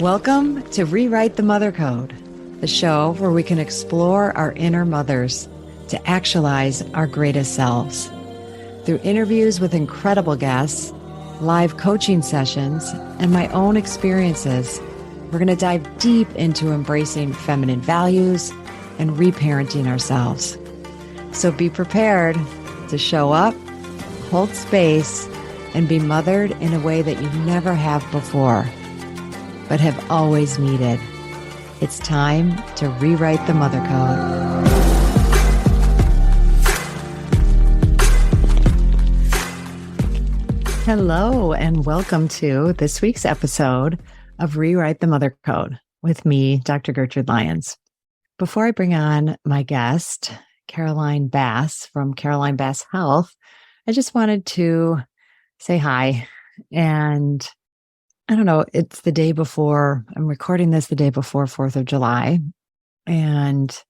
Welcome to Rewrite the Mother Code, the show where we can explore our inner mothers to actualize our greatest selves. Through interviews with incredible guests, live coaching sessions, and my own experiences, we're going to dive deep into embracing feminine values and reparenting ourselves. So be prepared to show up, hold space, and be mothered in a way that you never have before, but have always needed. It's time to rewrite the mother code. Hello, and welcome to this week's episode of Rewrite the Mother Code with me, Dr. Gertrude Lyons. Before I bring on my guest, Caroline Bass from Caroline Bass Health, I just wanted to say hi. And I don't know, it's the day before, I'm recording this the day before 4th of July. And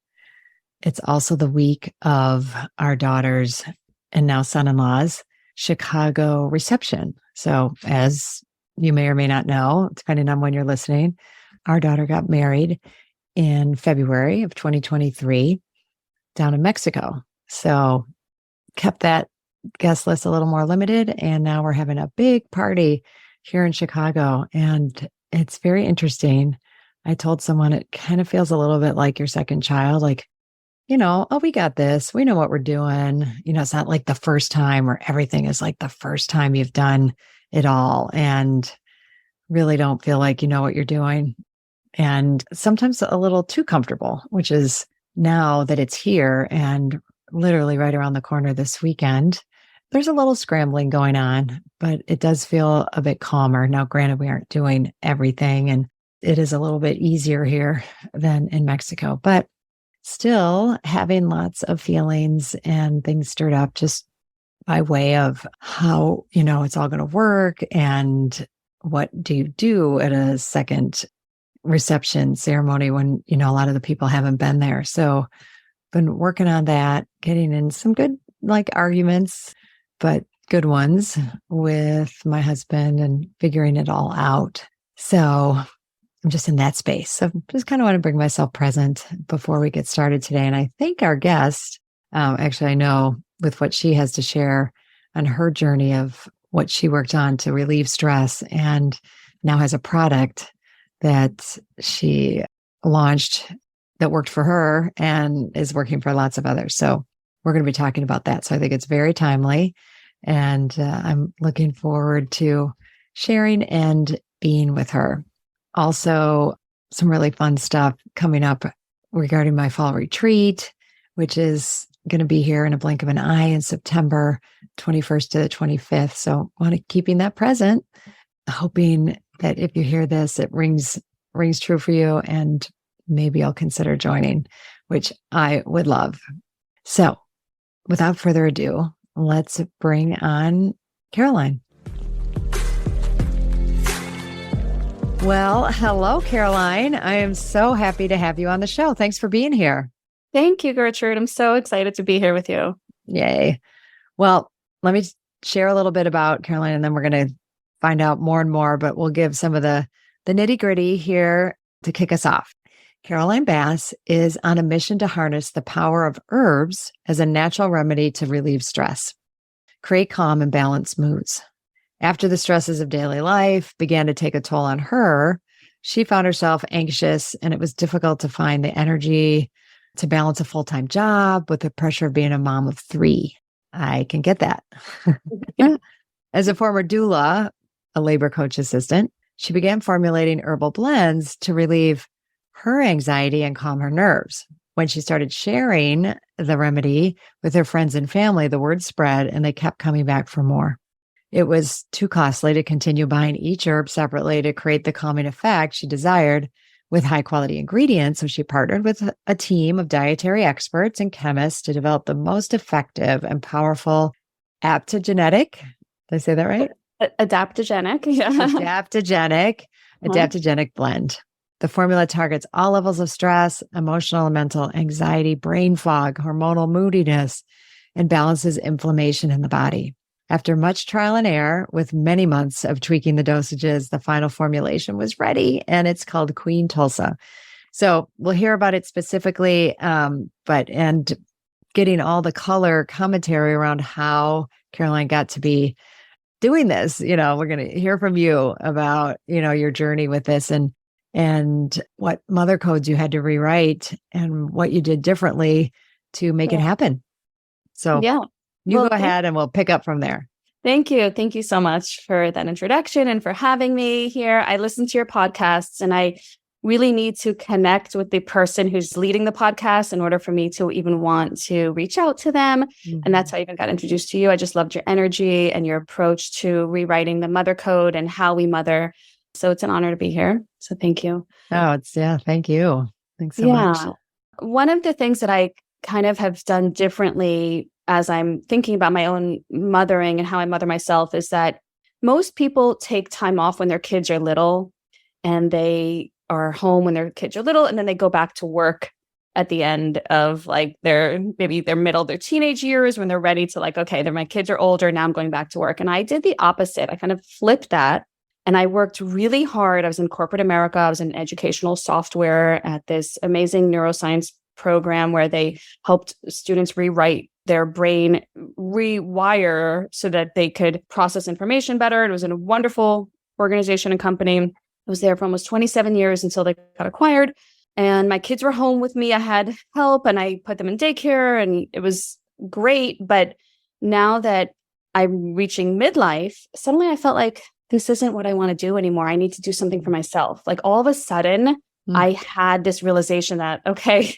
it's also the week of our daughter's and now son-in-law's Chicago reception. So as you may or may not know, depending on when you're listening, our daughter got married in February of 2023 down in Mexico. So kept that guest list a little more limited. And now we're having a big party here in Chicago. And it's very interesting. I told someone it kind of feels a little bit like your second child, like, oh, we got this. We know what we're doing. It's not like the first time where everything is like the first time you've done it all and really don't feel like you know what you're doing. And sometimes a little too comfortable, which is now that it's here and literally right around the corner this weekend. There's a little scrambling going on, but it does feel a bit calmer. Now, granted, we aren't doing everything and it is a little bit easier here than in Mexico, but still having lots of feelings and things stirred up just by way of how, it's all going to work and what do you do at a second reception ceremony when, a lot of the people haven't been there. So been working on that, getting in some good arguments, but good ones with my husband and figuring it all out. So I'm just in that space. So just kind of want to bring myself present before we get started today. And I think our guest, actually, I know with what she has to share on her journey of what she worked on to relieve stress and now has a product that she launched that worked for her and is working for lots of others. So we're going to be talking about that. So I think it's very timely. And I'm looking forward to sharing and being with her. Also, some really fun stuff coming up regarding my fall retreat, which is going to be here in a blink of an eye in September 21st to the 25th. So I want to keeping that present, hoping that if you hear this, it rings true for you and maybe I'll consider joining, which I would love. So without further ado, let's bring on Caroline. Well, hello, Caroline. I am so happy to have you on the show. Thanks for being here. Thank you, Gertrude. I'm so excited to be here with you. Yay. Well, let me share a little bit about Caroline, and then we're going to find out more and more, but we'll give some of the nitty-gritty here to kick us off. Caroline Bass is on a mission to harness the power of herbs as a natural remedy to relieve stress, create calm and balanced moods. After the stresses of daily life began to take a toll on her, she found herself anxious and it was difficult to find the energy to balance a full-time job with the pressure of being a mom of 3. I can get that. As a former doula, a labor coach assistant, she began formulating herbal blends to relieve her anxiety and calm her nerves. When she started sharing the remedy with her friends and family, the word spread and they kept coming back for more. It was too costly to continue buying each herb separately to create the calming effect she desired with high quality ingredients. So she partnered with a team of dietary experts and chemists to develop the most effective and powerful adaptogenic. Did I say that right? Adaptogenic. Yeah. Adaptogenic blend. The formula targets all levels of stress, emotional and mental anxiety, brain fog, hormonal moodiness, and balances inflammation in the body. After much trial and error, with many months of tweaking the dosages, the final formulation was ready, and it's called Queen Tulsi. So we'll hear about it specifically, and getting all the color commentary around how Caroline got to be doing this. We're going to hear from you about, your journey with this and what mother codes you had to rewrite and what you did differently to make it happen. So you go ahead and we'll pick up from there. Thank you. Thank you so much for that introduction and for having me here. I listen to your podcasts, and I really need to connect with the person who's leading the podcast in order for me to even want to reach out to them. Mm-hmm. And that's how I even got introduced to you. I just loved your energy and your approach to rewriting the mother code and how we mother. So it's an honor to be here. So thank you. Oh, thank you. Thanks so much. One of the things that I kind of have done differently as I'm thinking about my own mothering and how I mother myself is that most people take time off when their kids are little, and they are home when their kids are little, and then they go back to work at the end of like their teenage years when they're ready to my kids are older, now I'm going back to work. And I did the opposite. I kind of flipped that, and I worked really hard. I was in corporate America. I was in educational software at this amazing neuroscience program where they helped students rewrite their brain, rewire so that they could process information better. It was in a wonderful organization and company. I was there for almost 27 years until they got acquired. And my kids were home with me. I had help, and I put them in daycare, and it was great. But now that I'm reaching midlife, suddenly I felt like this isn't what I want to do anymore. I need to do something for myself. Like all of a sudden, I had this realization that, okay,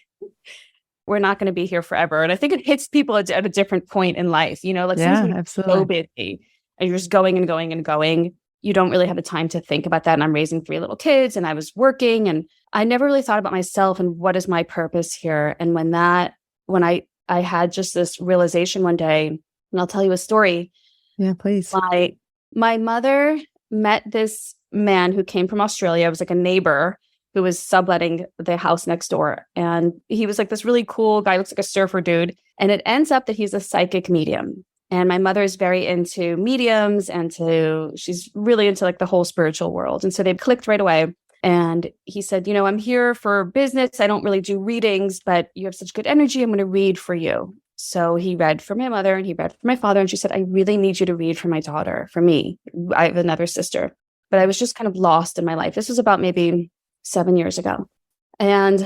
we're not going to be here forever. And I think it hits people at a different point in life, absolutely. So busy and you're just going and going and going. You don't really have the time to think about that. And I'm raising 3 little kids, and I was working, and I never really thought about myself and what is my purpose here. And when I had just this realization one day, and I'll tell you a story. Yeah, please. My mother met this man who came from Australia. It was like a neighbor who was subletting the house next door. And he was like this really cool guy, looks like a surfer dude. And it ends up that he's a psychic medium. And my mother is very into mediums and she's really into like the whole spiritual world. And so they clicked right away. And he said, I'm here for business. I don't really do readings, but you have such good energy. I'm going to read for you. So he read for my mother and he read for my father. And she said, I really need you to read for my daughter, for me. I have another sister. But I was just kind of lost in my life. This was about maybe 7 years ago. And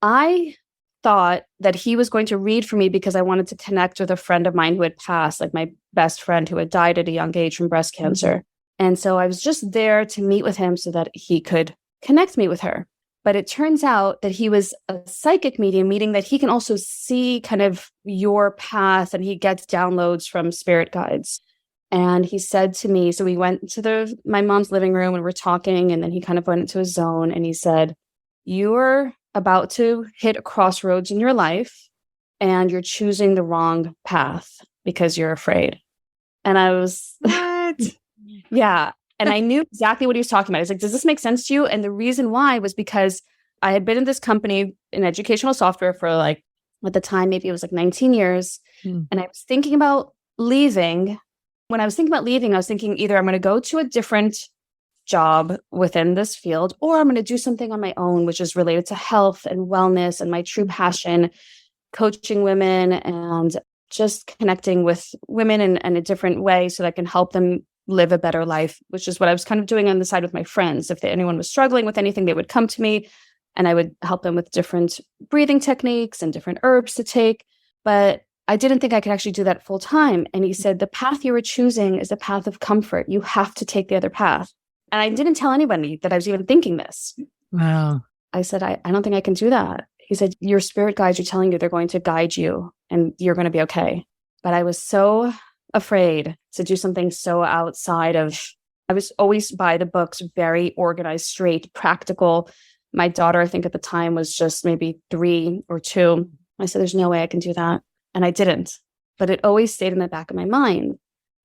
I thought that he was going to read for me because I wanted to connect with a friend of mine who had passed, like my best friend who had died at a young age from breast cancer. And so I was just there to meet with him so that he could connect me with her. But it turns out that he was a psychic medium, meaning that he can also see kind of your path, and he gets downloads from spirit guides. And he said to me, so we went to my mom's living room and we're talking, and then he kind of went into a zone and he said, you're about to hit a crossroads in your life and you're choosing the wrong path because you're afraid. And I was, what? Yeah. And I knew exactly what he was talking about. I was like, does this make sense to you? And the reason why was because I had been in this company in educational software for like, at the time, maybe it was like 19 years. And I was thinking about leaving. When I was thinking about leaving, I was thinking either I'm going to go to a different job within this field, or I'm going to do something on my own, which is related to health and wellness and my true passion, coaching women and just connecting with women in a different way so that I can help them live a better life, which is what I was kind of doing on the side with my friends. If anyone was struggling with anything, they would come to me and I would help them with different breathing techniques and different herbs to take. But I didn't think I could actually do that full time. And he said, the path you were choosing is the path of comfort. You have to take the other path. And I didn't tell anybody that I was even thinking this. Wow. I said, I don't think I can do that. He said, your spirit guides are telling you they're going to guide you and you're going to be okay. But I was so afraid to do something so outside of, I was always by the books, very organized, straight, practical. My daughter, I think at the time was just maybe 3 or 2. I said, there's no way I can do that. And I didn't. But it always stayed in the back of my mind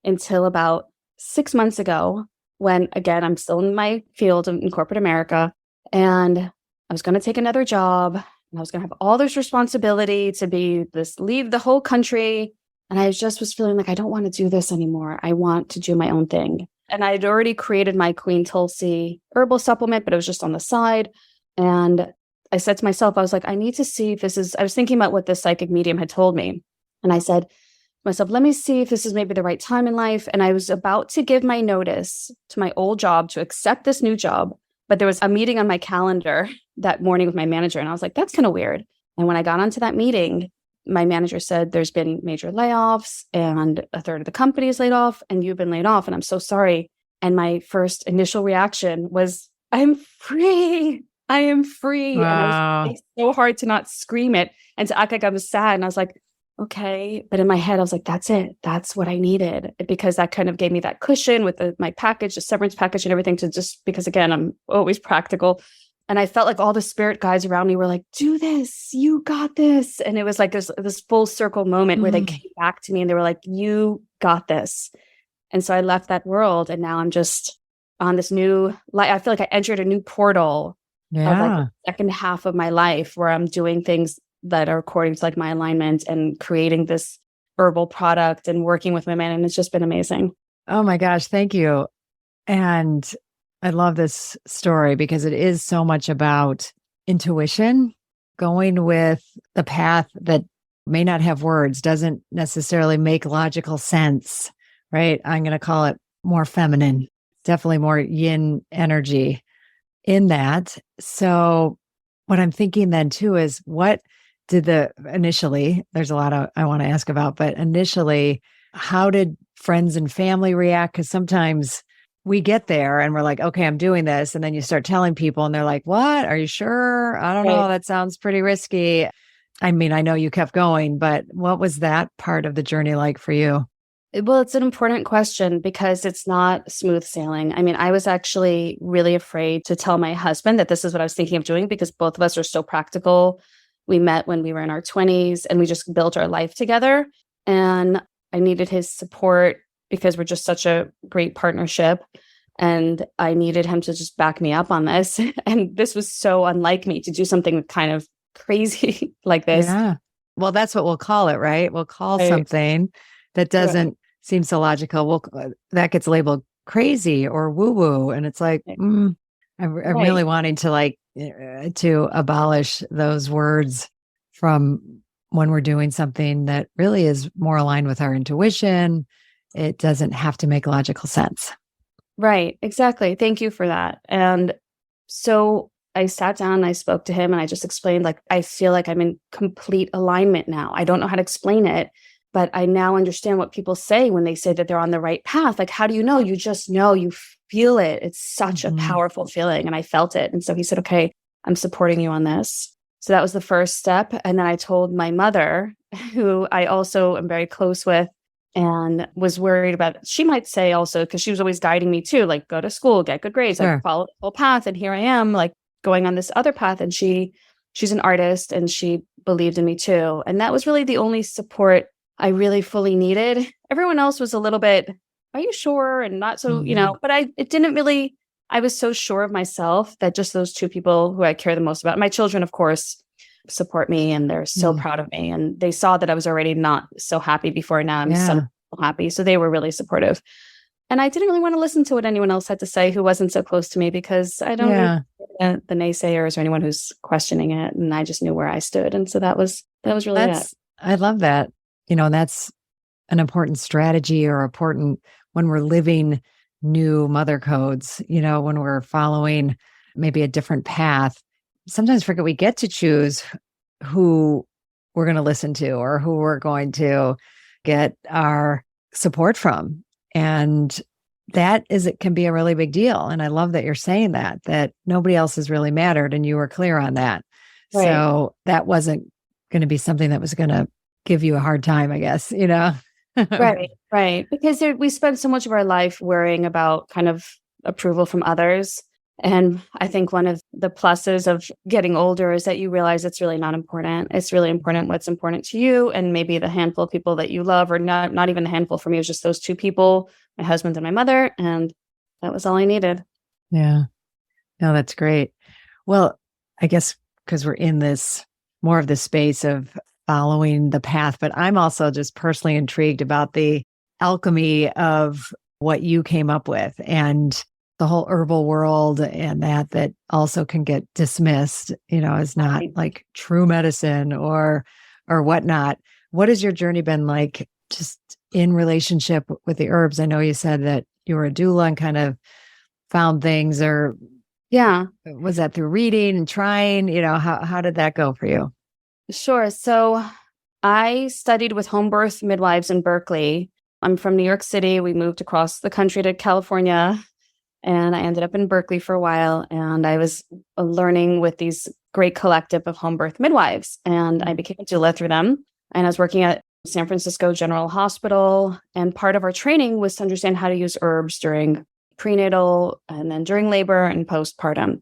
until about 6 months ago, when, again, I'm still in my field in corporate America, and I was going to take another job, and I was going to have all this responsibility to leave the whole country. And I just was feeling like, I don't want to do this anymore. I want to do my own thing. And I had already created my Queen Tulsi herbal supplement, but it was just on the side. And I said to myself, I was like, I need to see if this is, I was thinking about what the psychic medium had told me. And I said to myself, let me see if this is maybe the right time in life. And I was about to give my notice to my old job to accept this new job. But there was a meeting on my calendar that morning with my manager. And I was like, that's kind of weird. And when I got onto that meeting, my manager said, there's been major layoffs and a third of the company is laid off and you've been laid off. And I'm so sorry. And my first initial reaction was, I'm free. I am free. Wow. And I was trying so hard to not scream it and to act like I was sad. And I was like, okay. But in my head, I was like, that's it. That's what I needed, because that kind of gave me that cushion with my package, the severance package and everything, to just, because again, I'm always practical. And I felt like all the spirit guides around me were like, do this, you got this. And it was like this full circle moment where they came back to me and they were like, you got this. And so I left that world. And now I'm just on this new life. I feel like I entered a new portal of like the second half of my life where I'm doing things that are according to like my alignment and creating this herbal product and working with women. And it's just been amazing. Oh my gosh. Thank you. And I love this story because it is so much about intuition, going with the path that may not have words, doesn't necessarily make logical sense, right? I'm going to call it more feminine, definitely more yin energy in that. So what I'm thinking then too is, what did initially, there's a lot I want to ask about, but initially, how did friends and family react? Because sometimes we get there and we're like, okay, I'm doing this. And then you start telling people and they're like, what? Are you sure? I don't know. That sounds pretty risky. I mean, I know you kept going, but what was that part of the journey like for you? Well, it's an important question because it's not smooth sailing. I mean, I was actually really afraid to tell my husband that this is what I was thinking of doing, because both of us are so practical. We met when we were in our 20s and we just built our life together. And I needed his support because we're just such a great partnership. And I needed him to just back me up on this. And this was so unlike me to do something kind of crazy like this. Yeah. Well, that's what we'll call it, right? We'll call something that doesn't seem so logical. That gets labeled crazy or woo-woo. And it's like, I'm really wanting to to abolish those words from when we're doing something that really is more aligned with our intuition. It doesn't have to make logical sense. Right. Exactly. Thank you for that. And so I sat down and I spoke to him and I just explained, like, I feel like I'm in complete alignment now. I don't know how to explain it, but I now understand what people say when they say that they're on the right path. Like, how do you know? You just know, you feel it. It's such a powerful feeling. And I felt it. And so he said, okay, I'm supporting you on this. So that was the first step. And then I told my mother, who I also am very close with, and was worried about, she might say also, because she was always guiding me too, like, go to school, get good grades, like follow the whole path. And here I am, like, going on this other path. And she's an artist and she believed in me too. And that was really the only support I really fully needed. Everyone else was a little bit, are you sure? And not so, but I was so sure of myself that just those two people who I care the most about, my children, of course, support me and they're so proud of me. And they saw that I was already not so happy before. Now I'm so happy. So they were really supportive. And I didn't really want to listen to what anyone else had to say who wasn't so close to me, because I don't know the naysayers or anyone who's questioning it. And I just knew where I stood. And so that was really it. I love that. That's an important strategy, or important when we're living new mother codes, when we're following maybe a different path. Sometimes forget we get to choose who we're going to listen to or who we're going to get our support from. And it can be a really big deal. And I love that you're saying that nobody else has really mattered. And you were clear on that. Right. So that wasn't going to be something that was going to give you a hard time, I guess, Right. Because we spend so much of our life worrying about kind of approval from others. And I think one of the pluses of getting older is that you realize it's really not important. It's really important what's important to you, and maybe the handful of people that you love, or not even a handful. For me, it was just those two people, my husband and my mother, and that was all I needed. Yeah. No, that's great. Well, I guess because we're in more of this space of following the path, but I'm also just personally intrigued about the alchemy of what you came up with and the whole herbal world, and that also can get dismissed, as not like true medicine or whatnot. What has your journey been like just in relationship with the herbs? I know you said that you were a doula and kind of found things, or was that through reading and trying? How did that go for you? Sure. So I studied with home birth midwives in Berkeley. I'm from New York City. We moved across the country to California, and I ended up in Berkeley for a while. And I was learning with these great collective of home birth midwives, and I became a doula through them. And I was working at San Francisco General Hospital. And part of our training was to understand how to use herbs during prenatal and then during labor and postpartum.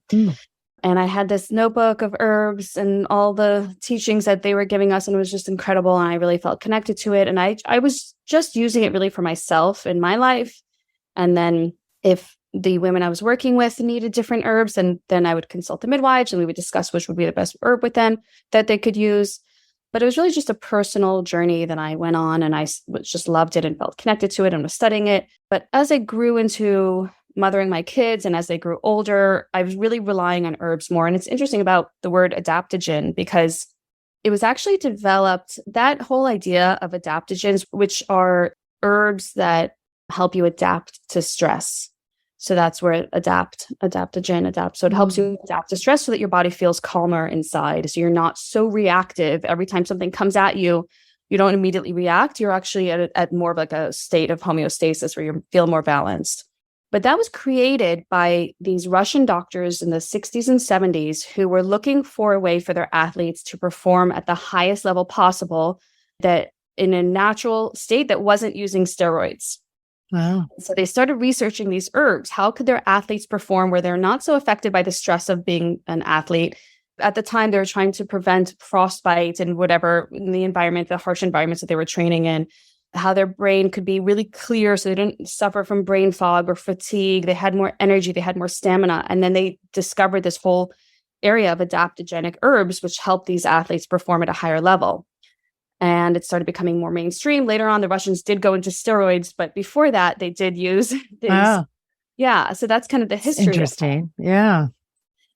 And I had this notebook of herbs and all the teachings that they were giving us, and it was just incredible. And I really felt connected to it. And I was just using it really for myself in my life. And then if the women I was working with needed different herbs, and then I would consult the midwives and we would discuss which would be the best herb with them that they could use. But it was really just a personal journey that I went on, and I just loved it and felt connected to it and was studying it. But as I grew into mothering my kids and as they grew older, I was really relying on herbs more. And it's interesting about the word adaptogen, because it was actually developed, that whole idea of adaptogens, which are herbs that help you adapt to stress. So that's where adaptogen adapt. So it helps you adapt to stress so that your body feels calmer inside. So you're not so reactive. Every time something comes at you, you don't immediately react. You're actually at more of like a state of homeostasis where you feel more balanced. But that was created by these Russian doctors in the 60s and 70s who were looking for a way for their athletes to perform at the highest level possible, that in a natural state that wasn't using steroids. Wow. So they started researching these herbs. How could their athletes perform where they're not so affected by the stress of being an athlete? At the time, they were trying to prevent frostbite and whatever in the environment, the harsh environments that they were training in, how their brain could be really clear so they didn't suffer from brain fog or fatigue. They had more energy, they had more stamina. And then they discovered this whole area of adaptogenic herbs, which helped these athletes perform at a higher level. And it started becoming more mainstream. Later on, the Russians did go into steroids, but before that, they did use these. Wow. Yeah. So that's kind of the history. Interesting. Yeah.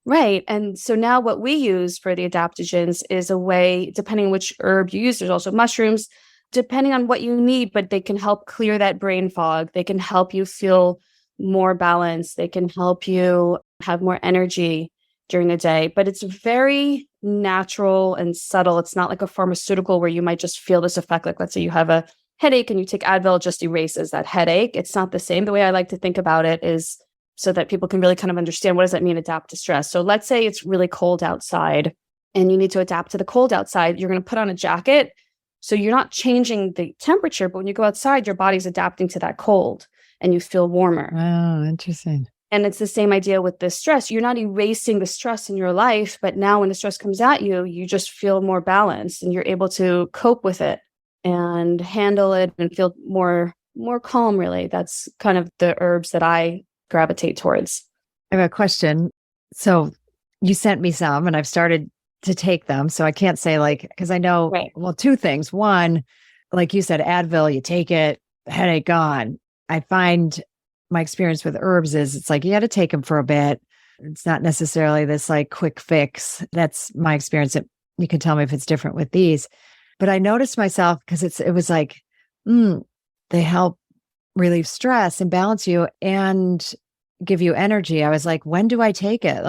Right. And so now what we use for the adaptogens is a way, depending on which herb you use, there's also mushrooms, depending on what you need, but they can help clear that brain fog. They can help you feel more balanced. They can help you have more energy during the day, but it's very natural and subtle. It's not like a pharmaceutical where you might just feel this effect. Like, let's say you have a headache and you take Advil, it just erases that headache. It's not the same. The way I like to think about it is so that people can really kind of understand, what does that mean, adapt to stress? So let's say it's really cold outside and you need to adapt to the cold outside. You're going to put on a jacket. So you're not changing the temperature, but when you go outside, your body's adapting to that cold and you feel warmer. Oh, interesting. And it's the same idea with the stress. You're not erasing the stress in your life, but now when the stress comes at you, you just feel more balanced and you're able to cope with it and handle it and feel more calm, really. That's kind of the herbs that I gravitate towards. I have a question. So you sent me some and I've started to take them. So I can't say because I know, well, two things. One, like you said, Advil, you take it, headache gone. I find my experience with herbs is it's like you got to take them for a bit. It's not necessarily this quick fix. That's my experience. You can tell me if it's different with these. But I noticed myself, because it was like, they help relieve stress and balance you and give you energy. I was like, when do I take it?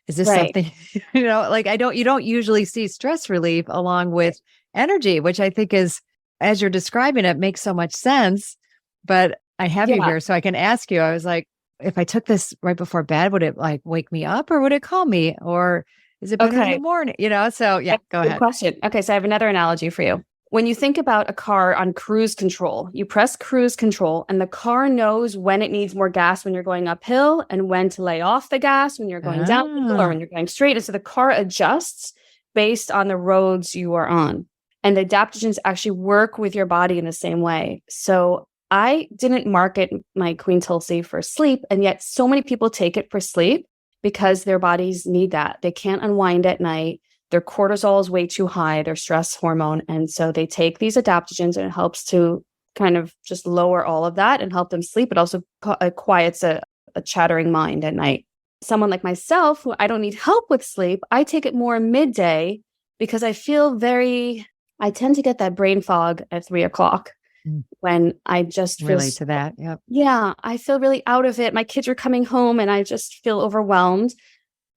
Is this something, you don't usually see stress relief along with energy, which I think is, as you're describing it, makes so much sense. But I have you here so I can ask you. I was like, if I took this right before bed, would it wake me up or would it calm me? Or is it better in the morning? So yeah, go ahead. Good question. Okay. So I have another analogy for you. When you think about a car on cruise control, you press cruise control and the car knows when it needs more gas when you're going uphill and when to lay off the gas when you're going downhill or when you're going straight. And so the car adjusts based on the roads you are on. And the adaptogens actually work with your body in the same way. So I didn't market my Queen Tulsi for sleep, and yet so many people take it for sleep because their bodies need that. They can't unwind at night. their cortisol is way too high, their stress hormone. And so they take these adaptogens and it helps to kind of just lower all of that and help them sleep. It also quiets a chattering mind at night. Someone like myself, who I don't need help with sleep, I take it more midday because I tend to get that brain fog at 3 o'clock when I just relate to that. Yep. Yeah, I feel really out of it. My kids are coming home and I just feel overwhelmed.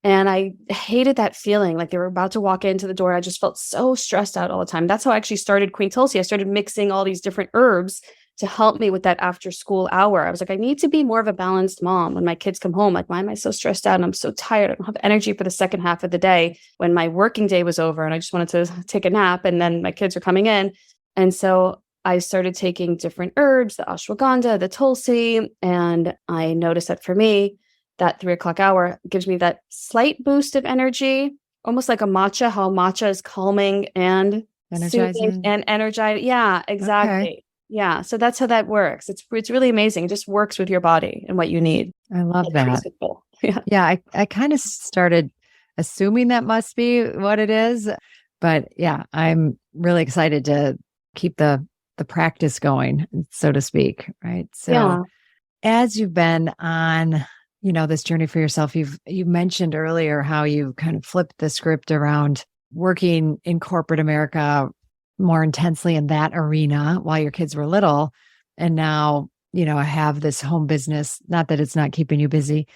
And I hated that feeling like they were about to walk into the door. I just felt so stressed out all the time. That's how I actually started Queen Tulsi. I started mixing all these different herbs to help me with that after school hour. I was like, I need to be more of a balanced mom when my kids come home. Like, why am I so stressed out? And I'm so tired. I don't have energy for the second half of the day when my working day was over and I just wanted to take a nap. And then my kids are coming in. And so I started taking different herbs, the ashwagandha, the Tulsi. And I noticed that for me, that 3 o'clock hour gives me that slight boost of energy, almost like a matcha, how matcha is calming and soothing and energizing. Yeah, exactly. Okay. Yeah. So that's how that works. It's really amazing. It just works with your body and what you need. I love that. Yeah. I kind of started assuming that must be what it is, but yeah, I'm really excited to keep the practice going, so to speak. Right. So as you've been on this journey for yourself, you mentioned earlier how you kind of flipped the script around working in corporate America more intensely in that arena while your kids were little. And now, I have this home business, not that it's not keeping you busy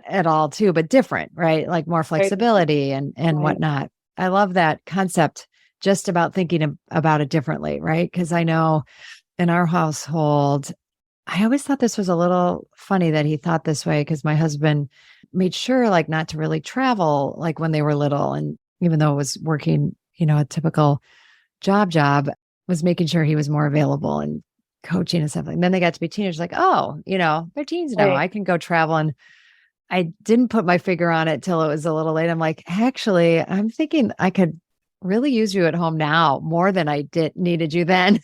at all too, but different, right? Like more flexibility and whatnot. I love that concept, just about thinking about it differently, right? Because I know in our household, I always thought this was a little funny that he thought this way, because my husband made sure like not to really travel like when they were little. And even though it was working, a typical job was making sure he was more available and coaching and stuff. And then they got to be teenagers, like, oh, they're teens now. I can go travel. And I didn't put my finger on it till it was a little late. I'm like, actually, I'm thinking I could really use you at home now more than I needed you then.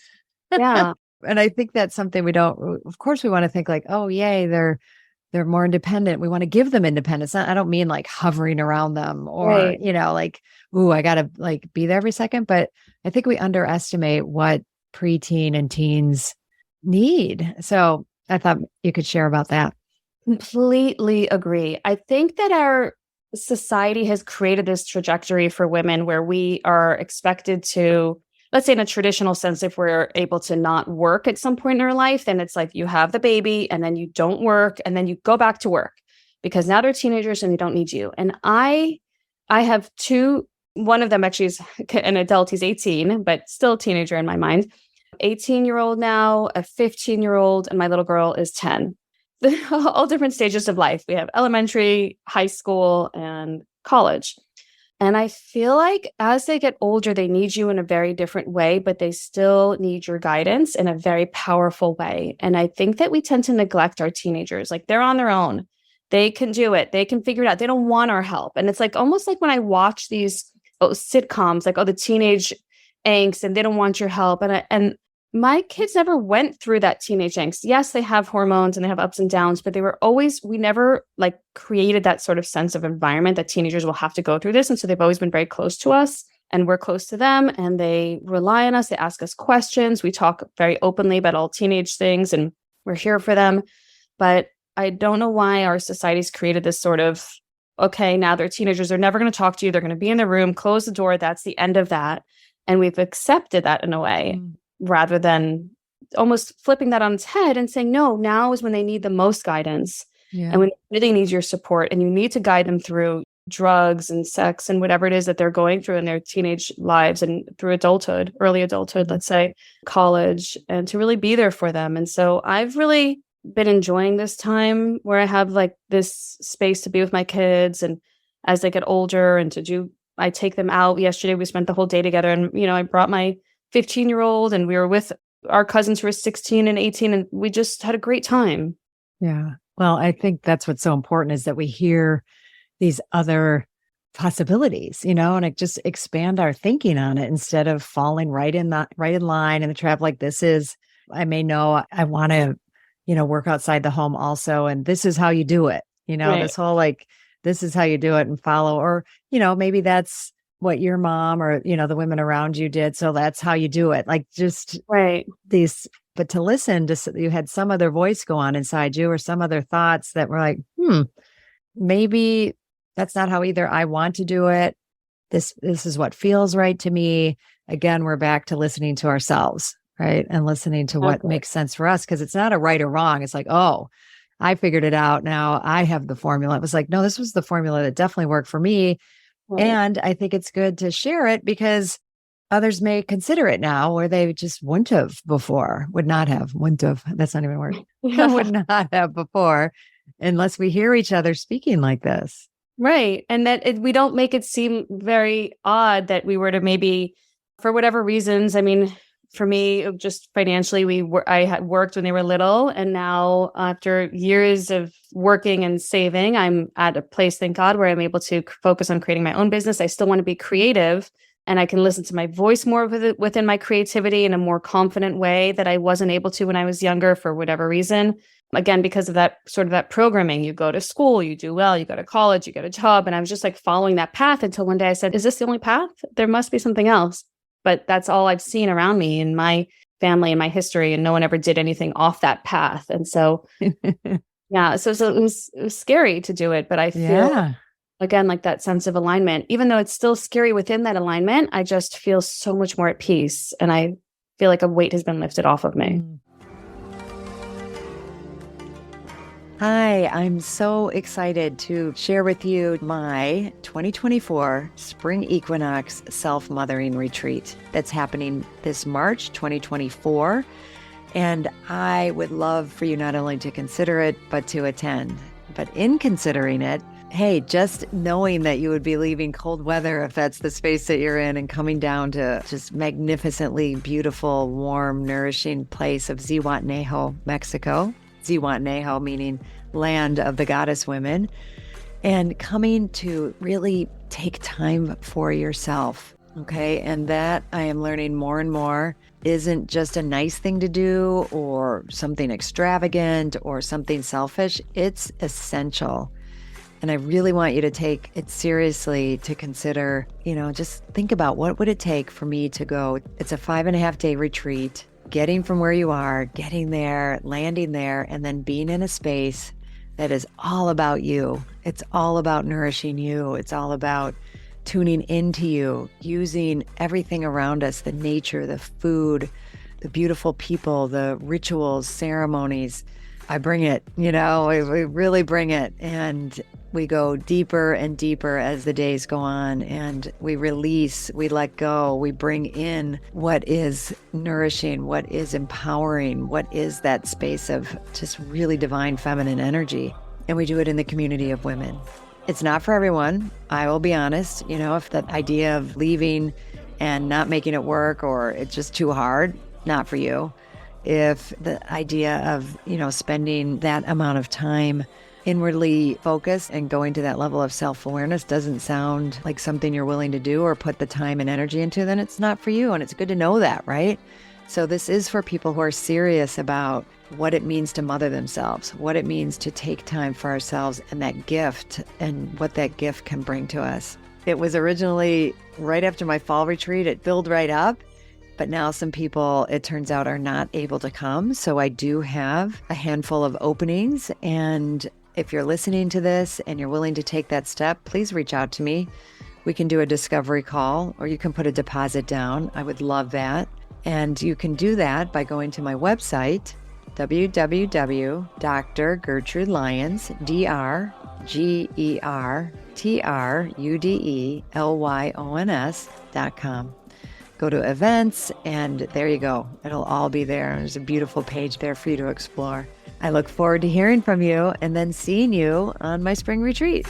Yeah. And I think that's something of course we want to think like, oh, yay, they're more independent. We want to give them independence. I don't mean like hovering around them or, like, ooh, I got to like be there every second. But I think we underestimate what preteen and teens need. So I thought you could share about that. Completely agree. I think that our society has created this trajectory for women where we are expected to, let's say in a traditional sense, if we're able to not work at some point in our life, then it's like you have the baby and then you don't work and then you go back to work because now they're teenagers and they don't need you. And I have two, one of them actually is an adult, he's 18, but still a teenager in my mind. 18-year-old now, a 15-year-old, and my little girl is 10. All different stages of life. We have elementary, high school, and college. And I feel like as they get older, they need you in a very different way, but they still need your guidance in a very powerful way. And I think that we tend to neglect our teenagers. Like they're on their own. They can do it. They can figure it out. They don't want our help. And it's like almost like when I watch these sitcoms, like, the teenage angst and they don't want your help. And my kids never went through that teenage angst. Yes, they have hormones and they have ups and downs, but we never like created that sort of sense of environment that teenagers will have to go through this. And so they've always been very close to us and we're close to them and they rely on us. They ask us questions. We talk very openly about all teenage things and we're here for them. But I don't know why our society's created this sort of, okay, now they're teenagers. They're never going to talk to you. They're going to be in the room, close the door. That's the end of that. And we've accepted that in a way. Rather than almost flipping that on its head and saying, no, now is when they need the most guidance and when they really need your support and you need to guide them through drugs and sex and whatever it is that they're going through in their teenage lives and through adulthood, early adulthood, let's say college, and to really be there for them. And so I've really been enjoying this time where I have like this space to be with my kids and as they get older and I take them out. Yesterday, we spent the whole day together and, I brought my 15-year-old and we were with our cousins who are 16 and 18 and we just had a great time. Yeah. Well, I think that's what's so important is that we hear these other possibilities, and it just expand our thinking on it instead of falling right in line in the trap. Like I may know I want to, work outside the home also. And this is how you do it, right. This whole, like, this is how you do it and follow, or, maybe that's what your mom or, the women around you did. So that's how you do it. Like just Right. but to listen to, you had some other voice go on inside you or some other thoughts that were like, maybe that's not how either I want to do it. This is what feels right to me. Again, we're back to listening to ourselves, right? And listening to what makes sense for us. Cause it's not a right or wrong. It's like, oh, I figured it out. Now I have the formula. It was like, no, this was the formula that definitely worked for me. Right. And I think it's good to share it because others may consider it now where they just wouldn't have before, wouldn't have. That's not even a word. Would not have before unless we hear each other speaking like this. Right. And that we don't make it seem very odd that we were to maybe, for whatever reasons, I mean, for me, just financially, I had worked when they were little. And now after years of working and saving, I'm at a place, thank God, where I'm able to focus on creating my own business. I still want to be creative and I can listen to my voice more within my creativity in a more confident way that I wasn't able to when I was younger for whatever reason. Again, because of that sort of that programming, you go to school, you do well, you go to college, you get a job. And I was just like following that path until one day I said, is this the only path? There must be something else. But that's all I've seen around me in my family and my history. And no one ever did anything off that path. And so, yeah, so it was scary to do it. But I feel, again, like that sense of alignment, even though it's still scary within that alignment, I just feel so much more at peace. And I feel like a weight has been lifted off of me. Hi, I'm so excited to share with you my 2024 Spring Equinox Self-Mothering Retreat that's happening this March 2024. And I would love for you not only to consider it, but to attend. But in considering it, hey, just knowing that you would be leaving cold weather if that's the space that you're in and coming down to just magnificently beautiful, warm, nourishing place of 𝐒𝐡𝐤𝐻, Mexico. 𝐒𝐡𝐤 meaning land of the goddess women, and coming to really take time for yourself. Okay. And that I am learning more and more isn't just a nice thing to do or something extravagant or something selfish. It's essential. And I really want you to take it seriously to consider, just think about what would it take for me to go. It's a 5.5-day retreat. Getting from where you are, getting there, landing there, and then being in a space that is all about you. It's all about nourishing you. It's all about tuning into you, using everything around us, the nature, the food, the beautiful people, the rituals, ceremonies. I bring it, we really bring it. And we go deeper and deeper as the days go on, and we release, we let go, we bring in what is nourishing, what is empowering, what is that space of just really divine feminine energy. And we do it in the community of women. It's not for everyone. I will be honest, if the idea of leaving and not making it work or it's just too hard, not for you. If the idea of, spending that amount of time inwardly focused and going to that level of self-awareness doesn't sound like something you're willing to do or put the time and energy into, then it's not for you. And it's good to know that, right? So this is for people who are serious about what it means to mother themselves, what it means to take time for ourselves and that gift and what that gift can bring to us. It was originally right after my fall retreat. It filled right up. But now some people, it turns out, are not able to come. So I do have a handful of openings. And if you're listening to this and you're willing to take that step, please reach out to me. We can do a discovery call or you can put a deposit down. I would love that. And you can do that by going to my website, www.drgertrudelyons.com. Go to events, and there you go. It'll all be there. There's a beautiful page there for you to explore. I look forward to hearing from you and then seeing you on my spring retreat.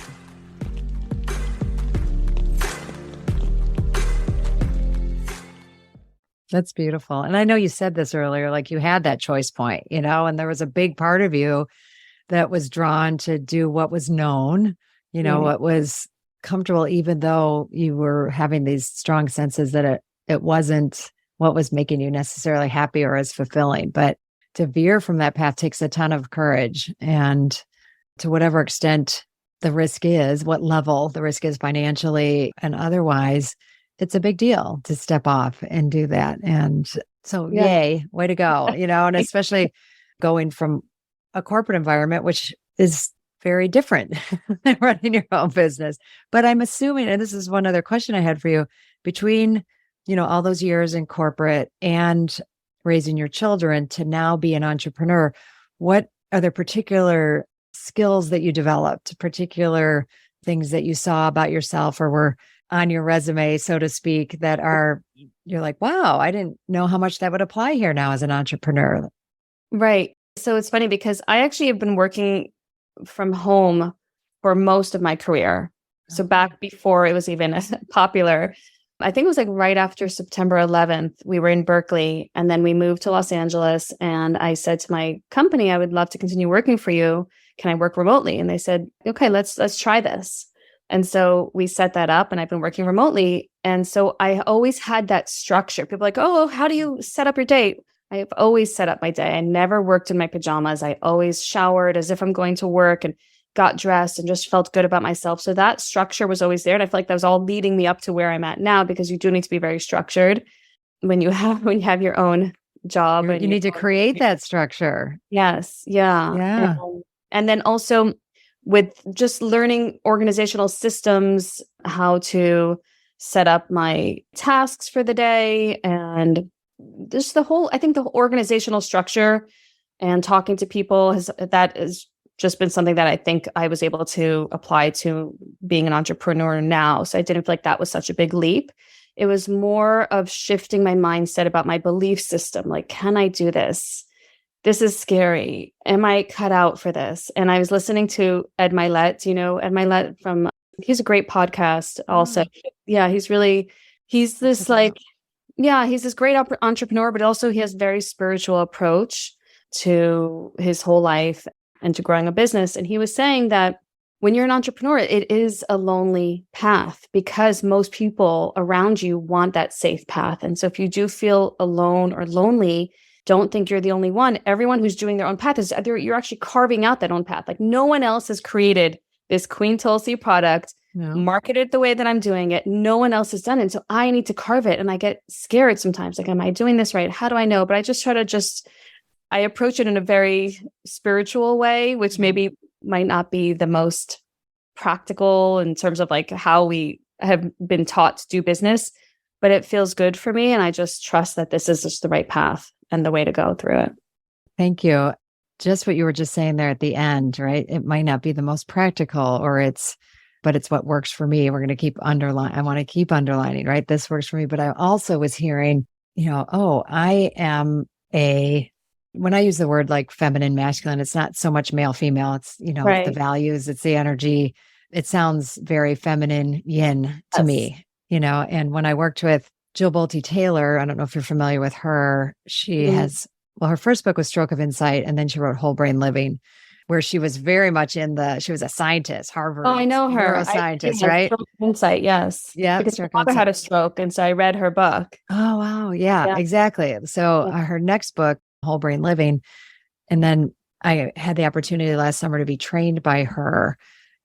That's beautiful. And I know you said this earlier, like you had that choice point, and there was a big part of you that was drawn to do what was known, what was comfortable, even though you were having these strong senses that it wasn't what was making you necessarily happy or as fulfilling. But to veer from that path takes a ton of courage. And to whatever extent the risk is, what level the risk is financially and otherwise, it's a big deal to step off and do that. And so, Yeah. yay, way to go, and especially going from a corporate environment, which is very different than running your own business. But I'm assuming, and this is one other question I had for you, between, all those years in corporate and raising your children to now be an entrepreneur, what are there particular skills that you developed, particular things that you saw about yourself or were on your resume, so to speak, that you're like, wow, I didn't know how much that would apply here now as an entrepreneur? Right. So it's funny because I actually have been working from home for most of my career. So back before it was even popular, I think it was like right after September 11th, we were in Berkeley and then we moved to Los Angeles. And I said to my company, I would love to continue working for you. Can I work remotely? And they said, okay, let's try this. And so we set that up and I've been working remotely. And so I always had that structure. People are like, oh, how do you set up your day? I've always set up my day. I never worked in my pajamas. I always showered as if I'm going to work and got dressed and just felt good about myself. So that structure was always there. And I feel like that was all leading me up to where I'm at now, because you do need to be very structured when you have your own job. You need to create that structure. Yes. Yeah. Yeah. And then also with just learning organizational systems, how to set up my tasks for the day, and just I think the whole organizational structure and talking to people has just been something that I think I was able to apply to being an entrepreneur now. So I didn't feel like that was such a big leap. It was more of shifting my mindset about my belief system. Like, can I do this? This is scary. Am I cut out for this? And I was listening to Ed Mylett, Ed Mylett he's a great podcast also. Yeah, he's this great entrepreneur, but also he has a very spiritual approach to his whole life and to growing a business. And he was saying that when you're an entrepreneur, it is a lonely path because most people around you want that safe path. And so if you do feel alone or lonely, don't think you're the only one. Everyone who's doing their own path you're actually carving out that own path. Like no one else has created this Queen Tulsi product, marketed the way that I'm doing it. No one else has done it. So I need to carve it. And I get scared sometimes. Like, am I doing this right? How do I know? But I just try to I approach it in a very spiritual way, which maybe might not be the most practical in terms of like how we have been taught to do business, but it feels good for me. And I just trust that this is just the right path and the way to go through it. Thank you. Just what you were just saying there at the end, right? It might not be the most practical but it's what works for me. We're going to keep I want to keep underlining, right? This works for me. But I also was hearing, I am when I use the word like feminine, masculine, it's not so much male, female. It's, Right. The values, it's the energy. It sounds very feminine yin to me, and when I worked with Jill Bolte Taylor, I don't know if you're familiar with her. She has, her first book was Stroke of Insight. And then she wrote Whole Brain Living, where she was very much she was a scientist, Harvard. Oh, I know her. Neuroscientist, right? Stroke of Insight, yes. Yeah. Because my father had a stroke. And so I read her book. Oh, wow. Yeah. Exactly. So her next book, Whole Brain Living. And then I had the opportunity last summer to be trained by her.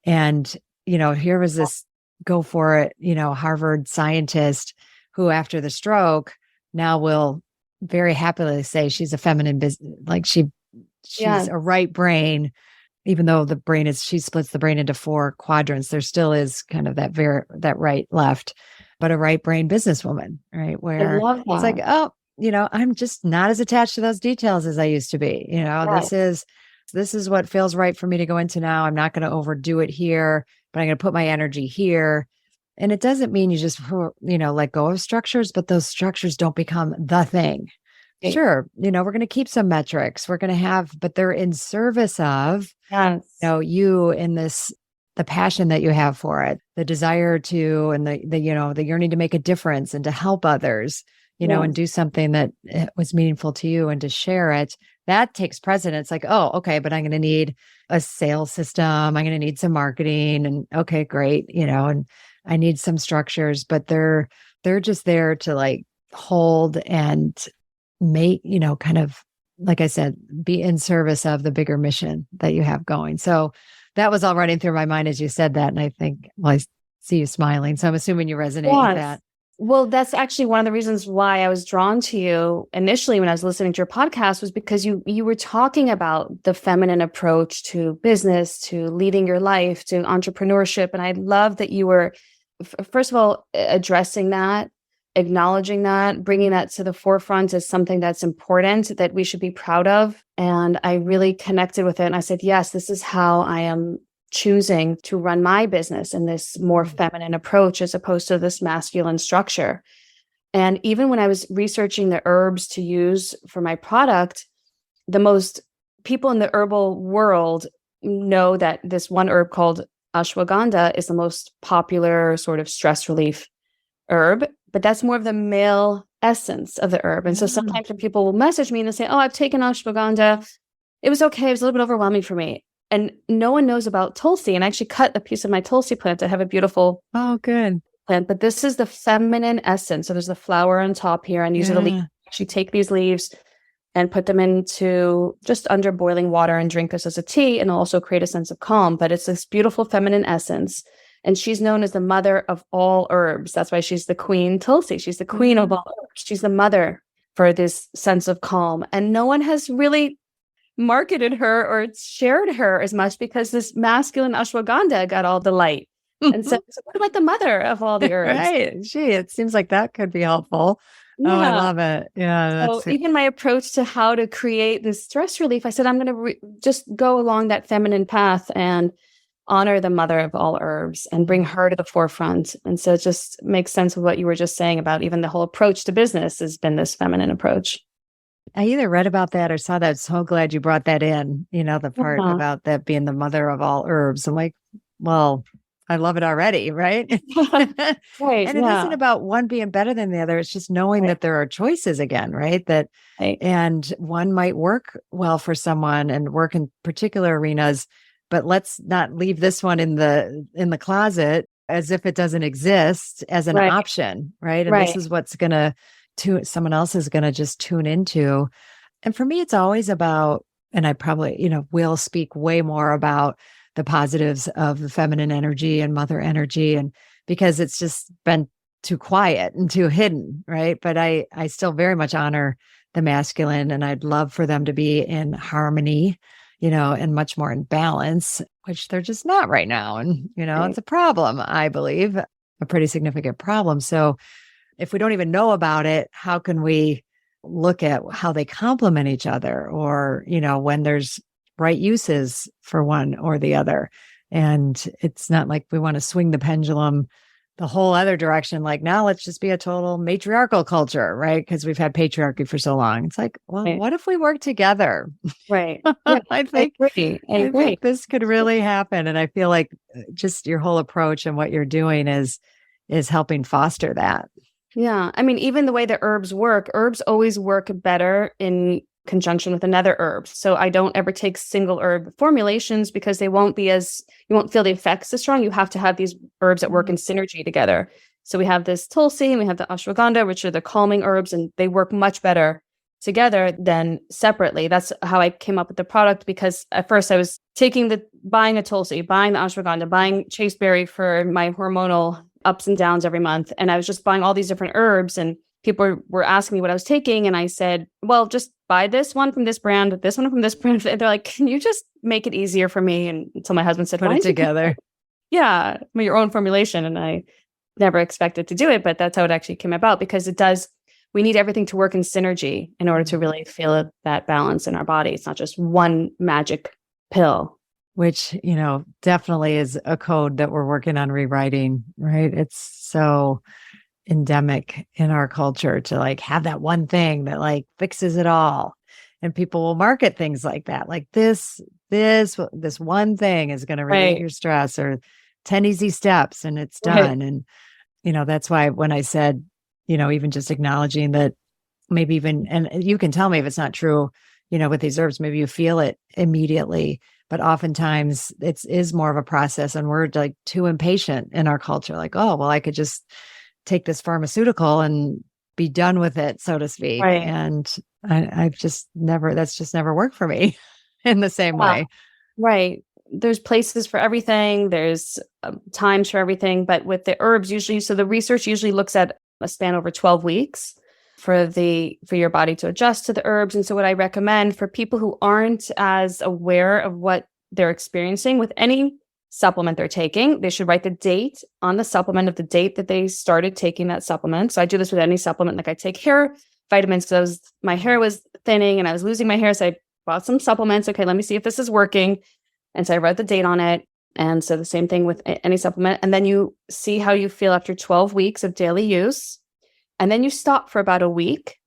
And, here was this go for it, Harvard scientist who after the stroke now will very happily say she's a feminine business. Like she's a right brain, even though she splits the brain into 4 quadrants. There still is kind of that right left, but a right brain businesswoman, right? Where it's like, oh, I'm just not as attached to those details as I used to be. Right. This is what feels right for me to go into now. I'm not going to overdo it here, but I'm going to put my energy here. And it doesn't mean you just, let go of structures, but those structures don't become the thing. Okay. Sure. We're going to keep some metrics but they're in service of, you in the passion that you have for it, the desire to, and the yearning to make a difference and to help others, and do something that was meaningful to you and to share it. That takes precedence. Like, oh, okay, but I'm going to need a sales system. I'm going to need some marketing, and okay, great. And I need some structures, but they're just there to like hold and make, kind of, like I said, be in service of the bigger mission that you have going. So that was all running through my mind as you said that. And I think, well, I see you smiling. So I'm assuming you resonate with that. Well, that's actually one of the reasons why I was drawn to you initially when I was listening to your podcast, was because you were talking about the feminine approach to business, to leading your life, to entrepreneurship. And I love that you were, first of all, addressing that, acknowledging that, bringing that to the forefront as something that's important, that we should be proud of. And I really connected with it. And I said, yes, this is how I am choosing to run my business in this more feminine approach as opposed to this masculine structure. And even when I was researching the herbs to use for my product, the most people in the herbal world know that this one herb called ashwagandha is the most popular sort of stress relief herb, but that's more of the male essence of the herb. And so sometimes when people will message me and they'll say, oh, I've taken ashwagandha. It was okay. It was a little bit overwhelming for me. And no one knows about Tulsi. And I actually cut a piece of my Tulsi plant to have a beautiful good plant. But this is the feminine essence. So there's the flower on top here. And these are the leaves. Actually take these leaves and put them into just under boiling water and drink this as a tea. And it'll also create a sense of calm. But it's this beautiful feminine essence. And she's known as the mother of all herbs. That's why she's the queen Tulsi. She's the queen of all herbs. She's the mother for this sense of calm. And no one has really marketed her or shared her as much because this masculine ashwagandha got all the light. And so what about the mother of all the herbs? Right. Gee, it seems like that could be helpful. Yeah. Oh, I love it. Yeah. So even my approach to how to create this stress relief, I said, I'm going to just go along that feminine path and honor the mother of all herbs and bring her to the forefront. And so it just makes sense of what you were just saying about even the whole approach to business has been this feminine approach. I either read about that or saw that. So glad you brought that in, the part about that being the mother of all herbs. I'm like, well, I love it already, right? Right. And it isn't about one being better than the other. It's just knowing that there are choices again, right? And one might work well for someone and work in particular arenas, but let's not leave this one in the closet as if it doesn't exist as an option, right? And this is what's going to someone else is going to just tune into. And for me, it's always about, and I probably, will speak way more about the positives of the feminine energy and mother energy. And because it's just been too quiet and too hidden, right? But I still very much honor the masculine, and I'd love for them to be in harmony, and much more in balance, which they're just not right now. And, it's a problem, I believe, a pretty significant problem. So if we don't even know about it, how can we look at how they complement each other, or, when there's right uses for one or the other? And it's not like we want to swing the pendulum the whole other direction. Like, now let's just be a total matriarchal culture, right? Because we've had patriarchy for so long. It's like, well, what if we work together? Right. Yeah, I think this could really happen. And I feel like just your whole approach and what you're doing is helping foster that. Yeah. I mean, even the way the herbs always work better in conjunction with another herb. So I don't ever take single herb formulations because you won't feel the effects as strong. You have to have these herbs that work in synergy together. So we have this Tulsi and we have the ashwagandha, which are the calming herbs, and they work much better together than separately. That's how I came up with the product, because at first I was buying a Tulsi, buying the ashwagandha, buying chasteberry for my hormonal ups and downs every month. And I was just buying all these different herbs, and people were asking me what I was taking. And I said, well, just buy this one from this brand, this one from this brand. And they're like, can you just make it easier for me? And until my husband said, put it together. Yeah, your own formulation. And I never expected to do it, but that's how it actually came about, because we need everything to work in synergy in order to really feel that balance in our body. It's not just one magic pill. Which, definitely is a code that we're working on rewriting, right? It's so endemic in our culture to have that one thing that fixes it all. And people will market things like that. Like this one thing is going to relieve your stress, or 10 easy steps, and it's done. And, that's why when I said, even just acknowledging that maybe even, and you can tell me if it's not true, with these herbs, maybe you feel it immediately. But oftentimes it is more of a process, and we're too impatient in our culture. Like, oh, well, I could just take this pharmaceutical and be done with it, so to speak. Right. And that's just never worked for me in the same way. Right. there's places for everything. There's times for everything. But with the herbs, usually, so the research usually looks at a span over 12 weeks for your body to adjust to the herbs. And so what I recommend for people who aren't as aware of what they're experiencing with any supplement they're taking, they should write the date on the supplement of the date that they started taking that supplement. So I do this with any supplement. Like I take hair vitamins because my hair was thinning and I was losing my hair. So I bought some supplements. Okay, let me see if this is working. And so I wrote the date on it. And so the same thing with any supplement. And then you see how you feel after 12 weeks of daily use. And then you stop for about a week.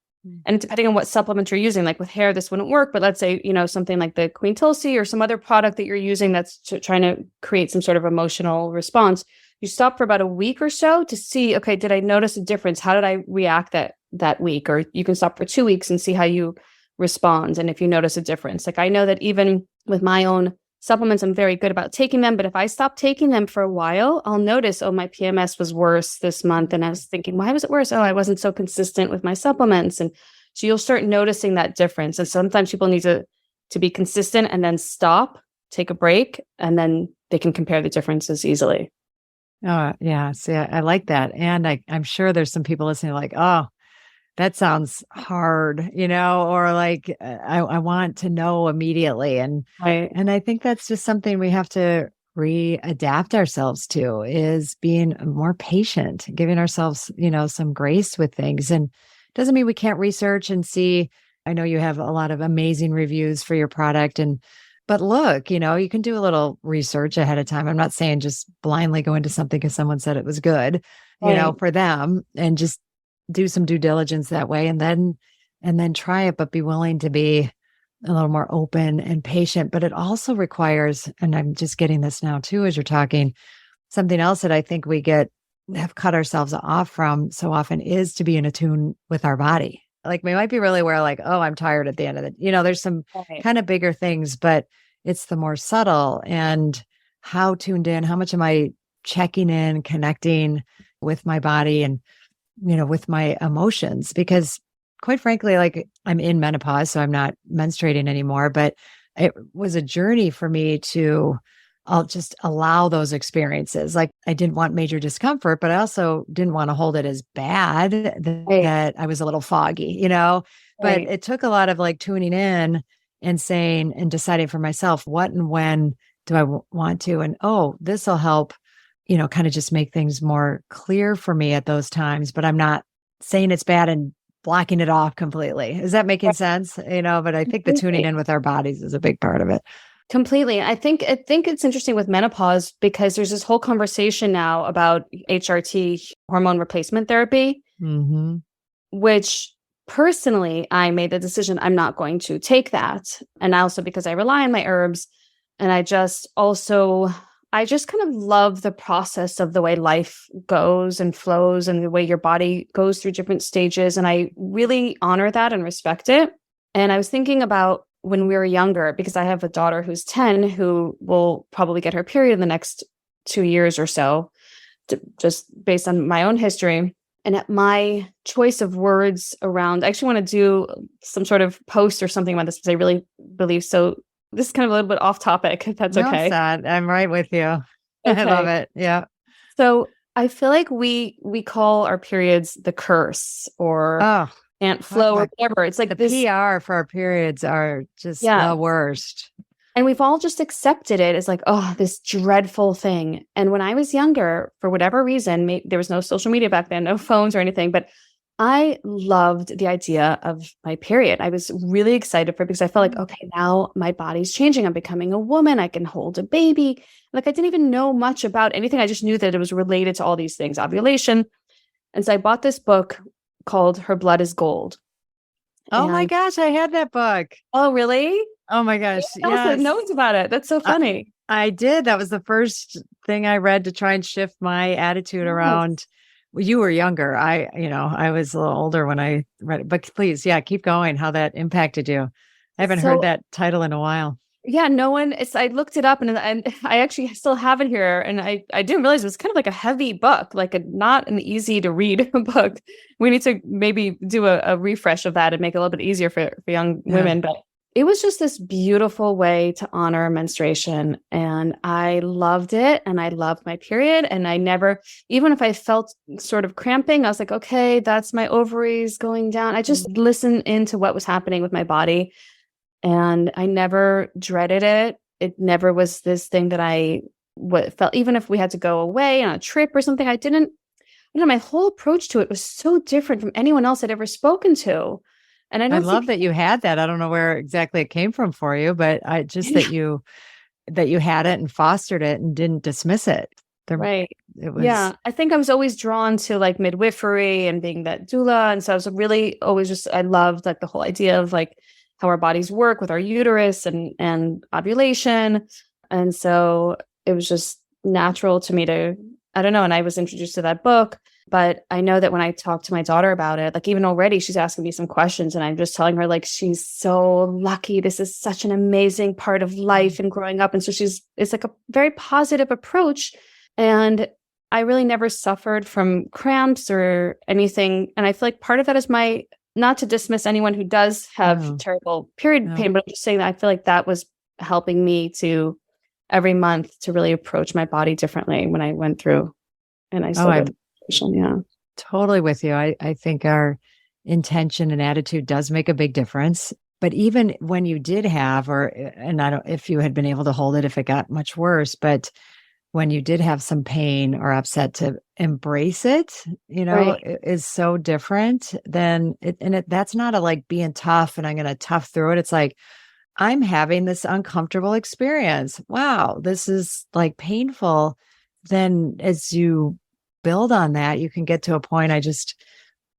And depending on what supplement you're using, like with hair, this wouldn't work. But let's say, something like the Queen Tulsi or some other product that you're using that's trying to create some sort of emotional response. You stop for about a week or so to see, okay, did I notice a difference? How did I react that week? Or you can stop for 2 weeks and see how you respond. And if you notice a difference, like I know that even with my own supplements, I'm very good about taking them. But if I stop taking them for a while, I'll notice, oh, my PMS was worse this month. And I was thinking, why was it worse? Oh, I wasn't so consistent with my supplements. And so you'll start noticing that difference. And sometimes people need to be consistent and then stop, take a break, and then they can compare the differences easily. Oh, yeah. See, I like that. And I'm sure there's some people listening like, oh, that sounds hard, or like I want to know immediately. And I think that's just something we have to readapt ourselves to, is being more patient, giving ourselves, some grace with things. And it doesn't mean we can't research and see. I know you have a lot of amazing reviews for your product. But look, you can do a little research ahead of time. I'm not saying just blindly go into something because someone said it was good, for them, and just do some due diligence that way, and then try it, but be willing to be a little more open and patient. But it also requires, and I'm just getting this now too, as you're talking, something else that I think we have cut ourselves off from so often is to be in attune with our body. Like we might be really aware, like, oh, I'm tired at the end of it. There's some kind of bigger things, but it's the more subtle and how tuned in, how much am I checking in, connecting with my body and with my emotions, because quite frankly, like I'm in menopause, so I'm not menstruating anymore, but it was a journey for me I'll just allow those experiences. Like I didn't want major discomfort, but I also didn't want to hold it as bad that I was a little foggy, but it took a lot of like tuning in and saying and deciding for myself, what and when do I want to? And, oh, this will help, kind of just make things more clear for me at those times, but I'm not saying it's bad and blocking it off completely. Is that making sense? But I think the tuning in with our bodies is a big part of it. Completely. I think it's interesting with menopause because there's this whole conversation now about HRT, hormone replacement therapy, which personally, I made the decision I'm not going to take that. And also because I rely on my herbs, and I just kind of love the process of the way life goes and flows and the way your body goes through different stages. And I really honor that and respect it. And I was thinking about when we were younger, because I have a daughter who's 10 who will probably get her period in the next 2 years or so, just based on my own history. And at my choice of words around, I actually want to do some sort of post or something about this because I really believe so. This is kind of a little bit off topic, if that's okay. Sad. I'm right with you. Okay. I love it. Yeah. So I feel like we call our periods the curse or Aunt Flo or whatever. It's like the PR for our periods are just the worst. And we've all just accepted it as like, oh, this dreadful thing. And when I was younger, for whatever reason, there was no social media back then, no phones or anything, but I loved the idea of my period. I was really excited for it because I felt like, okay, now my body's changing. I'm becoming a woman. I can hold a baby. Like I didn't even know much about anything. I just knew that it was related to all these things, ovulation. And so I bought this book called Her Blood is Gold. Oh my gosh, I had that book. Oh, really? Oh my gosh. Yes. Knows about it. That's so funny. I did. That was the first thing I read to try and shift my attitude around. Well, you were younger. I was a little older when I read it, but please, keep going. How that impacted you. I haven't heard that title in a while. Yeah, I looked it up and I actually still have it here. And I didn't realize it was kind of like a heavy book, like not an easy to read book. We need to maybe do a refresh of that and make it a little bit easier for young women. But it was just this beautiful way to honor menstruation. And I loved it. And I loved my period. And I never, even if I felt sort of cramping, I was like, okay, that's my ovaries going down. I just listened into what was happening with my body. And I never dreaded it. It never was this thing that I felt, even if we had to go away on a trip or something, I didn't, my whole approach to it was so different from anyone else I'd ever spoken to. And I love that you had that. I don't know where exactly it came from for you, but I just that you had it and fostered it and didn't dismiss it. Right. It was, I think I was always drawn to like midwifery and being that doula. And so I was really always just, I loved like the whole idea of like how our bodies work with our uterus and ovulation. And so it was just natural to me to, I don't know. And I was introduced to that book. But I know that when I talk to my daughter about it, like even already she's asking me some questions and I'm just telling her like, she's so lucky. This is such an amazing part of life and growing up. And so it's like a very positive approach. And I really never suffered from cramps or anything. And I feel like part of that is not to dismiss anyone who does have terrible period pain, but I'm just saying that I feel like that was helping me to every month to really approach my body differently when I went through and I saw it. Yeah. Totally with you. I think our intention and attitude does make a big difference. But even when you did have, and I don't, if you had been able to hold it, if it got much worse, but when you did have some pain or upset, to embrace it, Right. is so different than it. And that's not a like being tough and I'm going to tough through it. It's like, I'm having this uncomfortable experience. Wow, this is like painful. Then as you build on that, you can get to a point. I just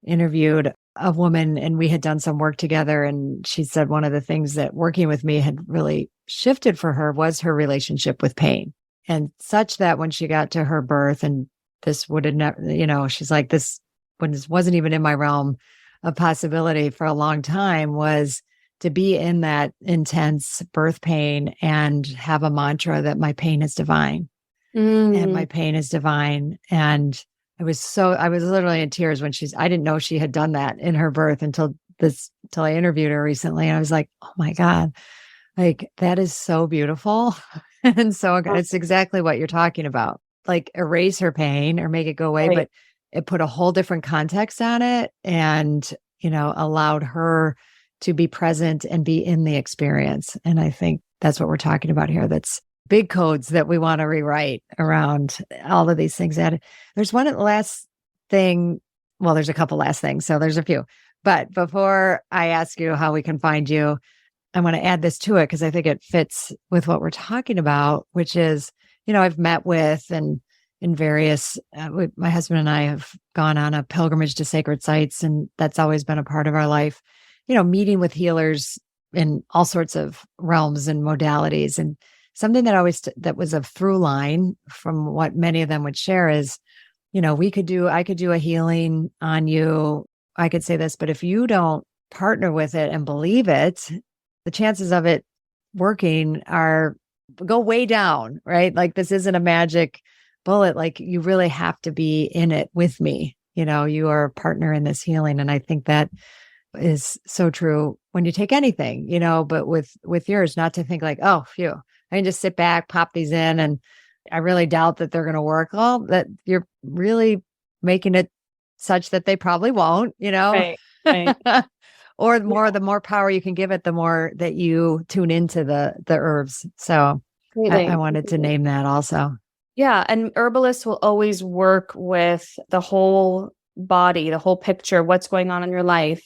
interviewed a woman and we had done some work together. And she said one of the things that working with me had really shifted for her was her relationship with pain. And such that when she got to her birth, and this would have never, she's like, this wasn't even in my realm of possibility for a long time, was to be in that intense birth pain and have a mantra that my pain is divine. And my pain is divine. And I was literally in tears when I didn't know she had done that in her birth until I interviewed her recently. And I was like, oh my God, like that is so beautiful. And so it's exactly what you're talking about. Like erase her pain or make it go away, but it put a whole different context on it and, allowed her to be present and be in the experience. And I think that's what we're talking about here. That's big codes that we want to rewrite around all of these things. There's one last thing. Well, there's a couple last things. So there's a few. But before I ask you how we can find you, I want to add this to it because I think it fits with what we're talking about, which is, I've met with and in various, my husband and I have gone on a pilgrimage to sacred sites, and that's always been a part of our life, meeting with healers in all sorts of realms and modalities. And something that was a through line from what many of them would share is, I could do a healing on you. I could say this, but if you don't partner with it and believe it, the chances of it working go way down, right? Like this isn't a magic bullet. Like you really have to be in it with me. You are a partner in this healing. And I think that is so true when you take anything, but with yours, not to think like, oh, phew, I can just sit back, pop these in, and I really doubt that they're going to work. Well, that you're really making it such that they probably won't, Right. Or the more power you can give it, the more that you tune into the herbs. So I wanted to name that also. Yeah. And herbalists will always work with the whole body, the whole picture, what's going on in your life.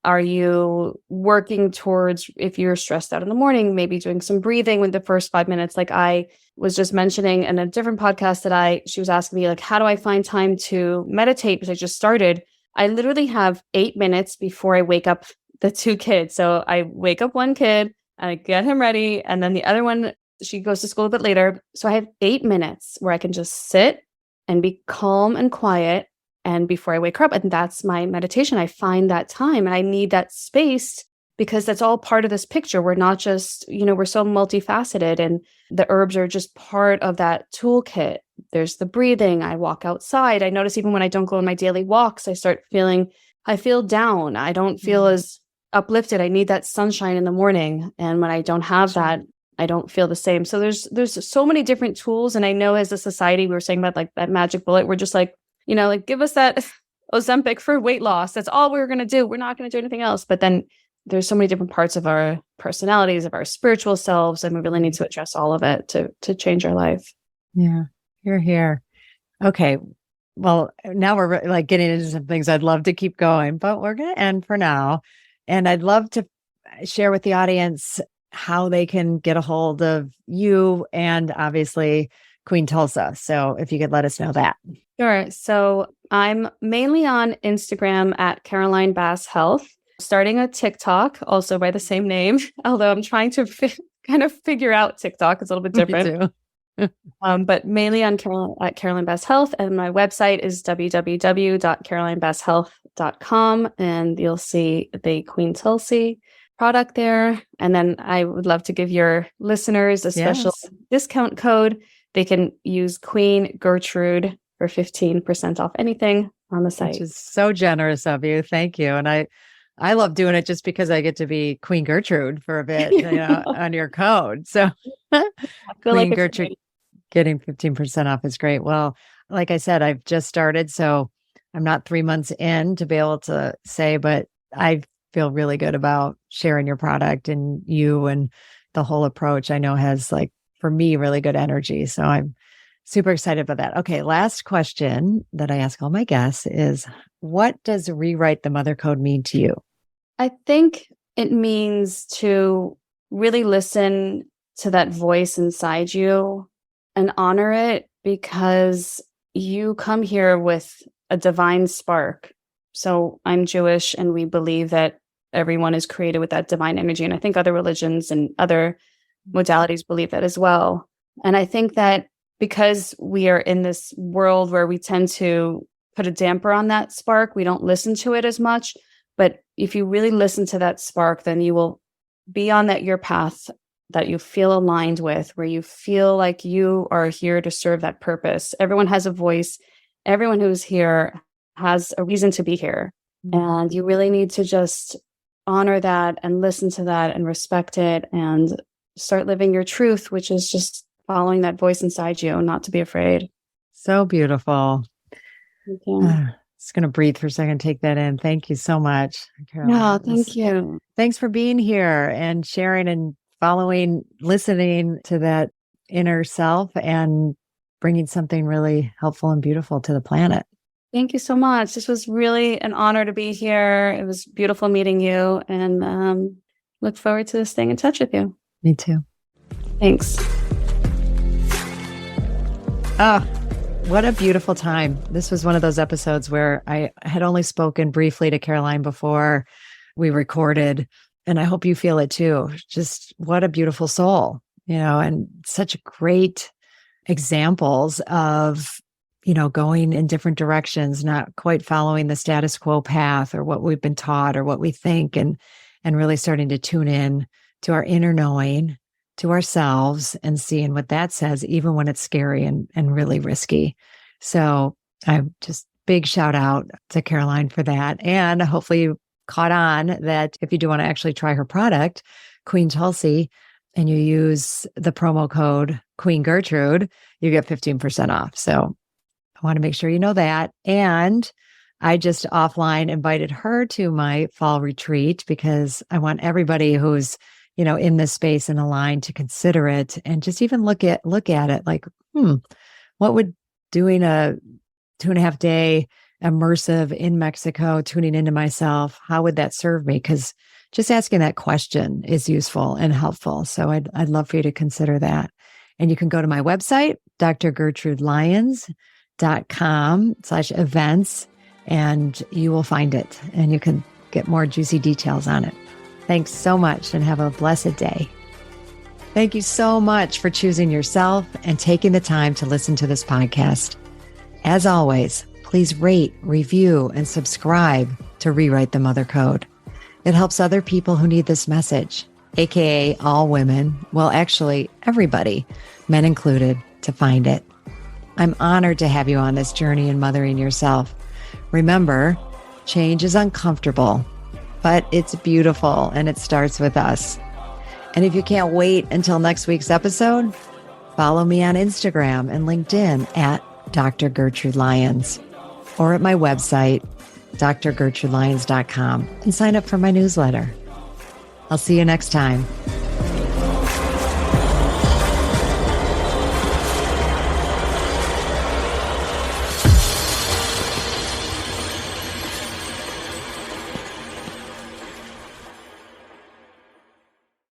Are you working towards, if you're stressed out in the morning, maybe doing some breathing with the first 5 minutes? Like I was just mentioning in a different podcast she was asking me like, how do I find time to meditate? Because I just started. I literally have 8 minutes before I wake up the 2 kids. So I wake up one kid, I get him ready. And then the other one, she goes to school a bit later. So I have 8 minutes where I can just sit and be calm and quiet. And before I wake her up, and that's my meditation. I find that time and I need that space because that's all part of this picture. We're not just, we're so multifaceted, and the herbs are just part of that toolkit. There's the breathing. I walk outside. I notice even when I don't go on my daily walks, I feel down. I don't feel as uplifted. I need that sunshine in the morning. And when I don't have that, I don't feel the same. So there's so many different tools. And I know as a society, we were saying about like that magic bullet, we're just like, like give us that Ozempic for weight loss. That's all we're going to do. We're not going to do anything else. But then there's so many different parts of our personalities, of our spiritual selves. And we really need to address all of it to change our life. Yeah, you're here. Okay. Well, now we're like getting into some things I'd love to keep going, but we're going to end for now. And I'd love to share with the audience how they can get a hold of you and obviously Queen Tulsi. So if you could let us know that. Sure. So I'm mainly on Instagram at Caroline Bass Health, starting a TikTok also by the same name, although I'm trying to kind of figure out TikTok. It's a little bit different. Me too. But mainly on at Caroline Bass Health, and my website is www.carolinebasshealth.com, and you'll see the Queen Tulsi product there. And then I would love to give your listeners a special discount code. They can use Queen Gertrude for 15% off anything on the site. Which is so generous of you. Thank you. And I love doing it just because I get to be Queen Gertrude for a bit, on your code. So Queen Gertrude getting 15% off is great. Well, like I said, I've just started, so I'm not 3 months in to be able to say, but I feel really good about sharing your product and you, and the whole approach I know has, like, for me, really good energy. So I'm super excited about that. Okay. Last question that I ask all my guests is, what does rewrite the mother code mean to you? I think it means to really listen to that voice inside you and honor it, because you come here with a divine spark. So I'm Jewish, and we believe that everyone is created with that divine energy. And I think other religions and other modalities believe that as well. And I think that because we are in this world where we tend to put a damper on that spark, we don't listen to it as much. But if you really listen to that spark, then you will be on your path that you feel aligned with, where you feel like you are here to serve that purpose. Everyone has a voice. Everyone who's here has a reason to be here. And you really need to just honor that and listen to that and respect it and start living your truth, which is just following that voice inside you, not to be afraid. So beautiful. Thank you. Just going to breathe for a second, take that in. Thank you so much, Caroline. No, thank you. Thanks for being here and sharing and following, listening to that inner self and bringing something really helpful and beautiful to the planet. Thank you so much. This was really an honor to be here. It was beautiful meeting you, and look forward to staying in touch with you. Me too. Thanks. Oh, what a beautiful time. This was one of those episodes where I had only spoken briefly to Caroline before we recorded, and I hope you feel it too. Just what a beautiful soul, and such great examples of, going in different directions, not quite following the status quo path or what we've been taught or what we think, and really starting to tune in to our inner knowing, to ourselves, and seeing what that says, even when it's scary and really risky. So I just big shout out to Caroline for that. And hopefully you caught on that if you do want to actually try her product, Queen Tulsi, and you use the promo code Queen Gertrude, you get 15% off. So I want to make sure you know that. And I just offline invited her to my fall retreat because I want everybody who's, in this space and aligned to consider it and just even look at it like, what would doing a 2.5 day immersive in Mexico, tuning into myself, how would that serve me? Because just asking that question is useful and helpful. So I'd love for you to consider that. And you can go to my website, drgertrudelyons.com/events, and you will find it and you can get more juicy details on it. Thanks so much and have a blessed day. Thank you so much for choosing yourself and taking the time to listen to this podcast. As always, please rate, review, and subscribe to Rewrite the Mother Code. It helps other people who need this message, aka all women, well, actually everybody, men included, to find it. I'm honored to have you on this journey in mothering yourself. Remember, change is uncomfortable, but it's beautiful and it starts with us. And if you can't wait until next week's episode, follow me on Instagram and LinkedIn at Dr. Gertrude Lyons or at my website, drgertrudelyons.com, and sign up for my newsletter. I'll see you next time.